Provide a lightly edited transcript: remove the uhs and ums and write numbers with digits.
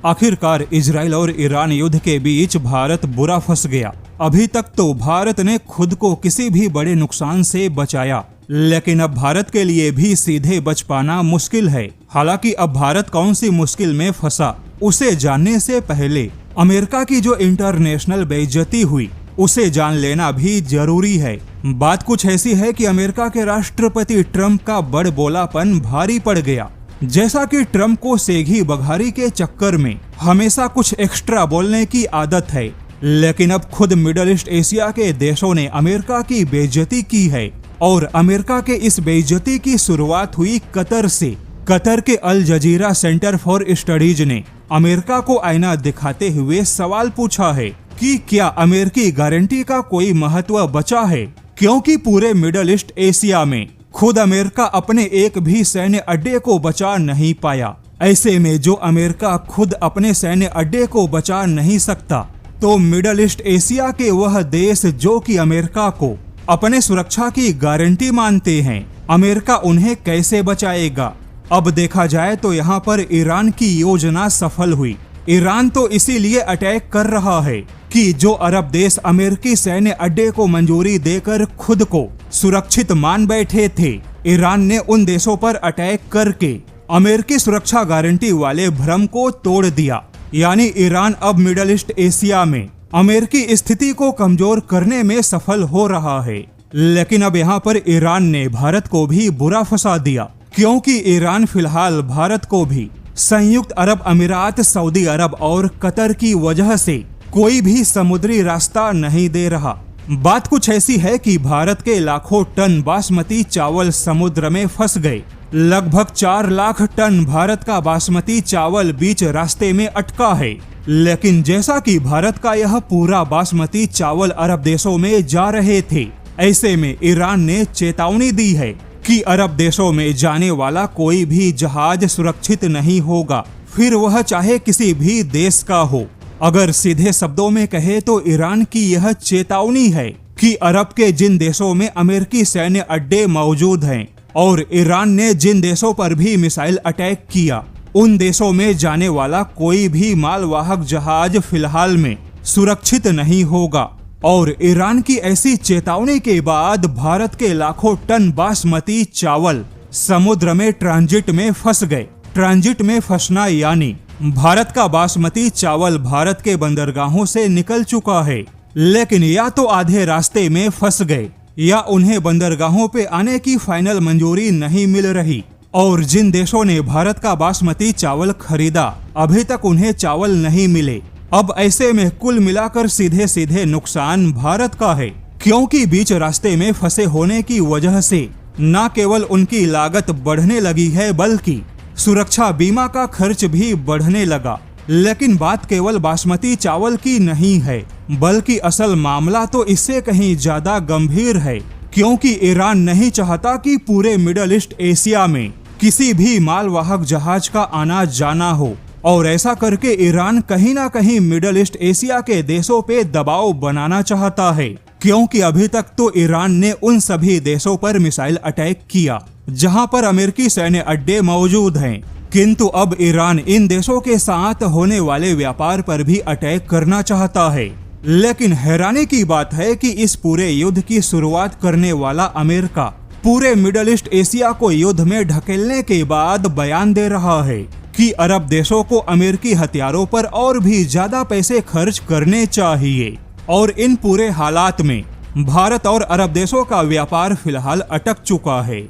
आखिरकार इजराइल और ईरान युद्ध के बीच भारत बुरा फंस गया। अभी तक तो भारत ने खुद को किसी भी बड़े नुकसान से बचाया, लेकिन अब भारत के लिए भी सीधे बच पाना मुश्किल है। हालांकि अब भारत कौन सी मुश्किल में फंसा, उसे जानने से पहले अमेरिका की जो इंटरनेशनल बेइज्जती हुई उसे जान लेना भी जरूरी है। बात कुछ ऐसी है कि अमेरिका के राष्ट्रपति ट्रंप का बड़बोलापन भारी पड़ गया। जैसा कि ट्रंप को सेगी बघारी के चक्कर में हमेशा कुछ एक्स्ट्रा बोलने की आदत है, लेकिन अब खुद मिडिल ईस्ट एशिया के देशों ने अमेरिका की बेइज्जती की है। और अमेरिका के इस बेइज्जती की शुरुआत हुई कतर से। कतर के अल जजीरा सेंटर फॉर स्टडीज ने अमेरिका को आईना दिखाते हुए सवाल पूछा है कि क्या अमेरिकी गारंटी का कोई महत्व बचा है, क्योंकि पूरे मिडिल ईस्ट एशिया में खुद अमेरिका अपने एक भी सैन्य अड्डे को बचा नहीं पाया। ऐसे में जो अमेरिका खुद अपने सैन्य अड्डे को बचा नहीं सकता, तो मिडिल ईस्ट एशिया के वह देश जो कि अमेरिका को अपने सुरक्षा की गारंटी मानते हैं, अमेरिका उन्हें कैसे बचाएगा। अब देखा जाए तो यहाँ पर ईरान की योजना सफल हुई। ईरान तो इसीलिए अटैक कर रहा है कि जो अरब देश अमेरिकी सैन्य अड्डे को मंजूरी देकर खुद को सुरक्षित मान बैठे थे, ईरान ने उन देशों पर अटैक करके अमेरिकी सुरक्षा गारंटी वाले भ्रम को तोड़ दिया। यानी ईरान अब मिडिल ईस्ट एशिया में अमेरिकी स्थिति को कमजोर करने में सफल हो रहा है। लेकिन अब यहाँ पर ईरान ने भारत को भी बुरा फंसा दिया, क्योंकि ईरान फिलहाल भारत को भी संयुक्त अरब अमीरात, सऊदी अरब और कतर की वजह से कोई भी समुद्री रास्ता नहीं दे रहा। बात कुछ ऐसी है कि भारत के लाखों टन बासमती चावल समुद्र में फंस गए। लगभग 4 लाख टन भारत का बासमती चावल बीच रास्ते में अटका है। लेकिन जैसा कि भारत का यह पूरा बासमती चावल अरब देशों में जा रहे थे, ऐसे में ईरान ने चेतावनी दी है कि अरब देशों में जाने वाला कोई भी जहाज सुरक्षित नहीं होगा, फिर वह चाहे किसी भी देश का हो। अगर सीधे शब्दों में कहे तो ईरान की यह चेतावनी है कि अरब के जिन देशों में अमेरिकी सैन्य अड्डे मौजूद हैं और ईरान ने जिन देशों पर भी मिसाइल अटैक किया, उन देशों में जाने वाला कोई भी मालवाहक जहाज फिलहाल में सुरक्षित नहीं होगा। और ईरान की ऐसी चेतावनी के बाद भारत के लाखों टन बासमती चावल समुद्र में ट्रांजिट में फंस गए। ट्रांजिट में फंसना यानी भारत का बासमती चावल भारत के बंदरगाहों से निकल चुका है, लेकिन या तो आधे रास्ते में फंस गए या उन्हें बंदरगाहों पे आने की फाइनल मंजूरी नहीं मिल रही। और जिन देशों ने भारत का बासमती चावल खरीदा, अभी तक उन्हें चावल नहीं मिले। अब ऐसे में कुल मिलाकर सीधे सीधे नुकसान भारत का है, क्योंकि बीच रास्ते में फंसे होने की वजह से न केवल उनकी लागत बढ़ने लगी है, बल्कि सुरक्षा बीमा का खर्च भी बढ़ने लगा। लेकिन बात केवल बासमती चावल की नहीं है, बल्कि असल मामला तो इससे कहीं ज्यादा गंभीर है, क्योंकि ईरान नहीं चाहता कि पूरे मिडिल ईस्ट एशिया में किसी भी मालवाहक जहाज का आना जाना हो। और ऐसा करके ईरान कहीं ना कहीं मिडिल ईस्ट एशिया के देशों पे दबाव बनाना चाहता है, क्योंकि अभी तक तो ईरान ने उन सभी देशों पर मिसाइल अटैक किया जहां पर अमेरिकी सैन्य अड्डे मौजूद हैं। किंतु अब ईरान इन देशों के साथ होने वाले व्यापार पर भी अटैक करना चाहता है। लेकिन हैरानी की बात है कि इस पूरे युद्ध की शुरुआत करने वाला अमेरिका पूरे मिडिल ईस्ट एशिया को युद्ध में ढकेलने के बाद बयान दे रहा है कि अरब देशों को अमेरिकी हथियारों पर और भी ज्यादा पैसे खर्च करने चाहिए। और इन पूरे हालात में भारत और अरब देशों का व्यापार फिलहाल अटक चुका है।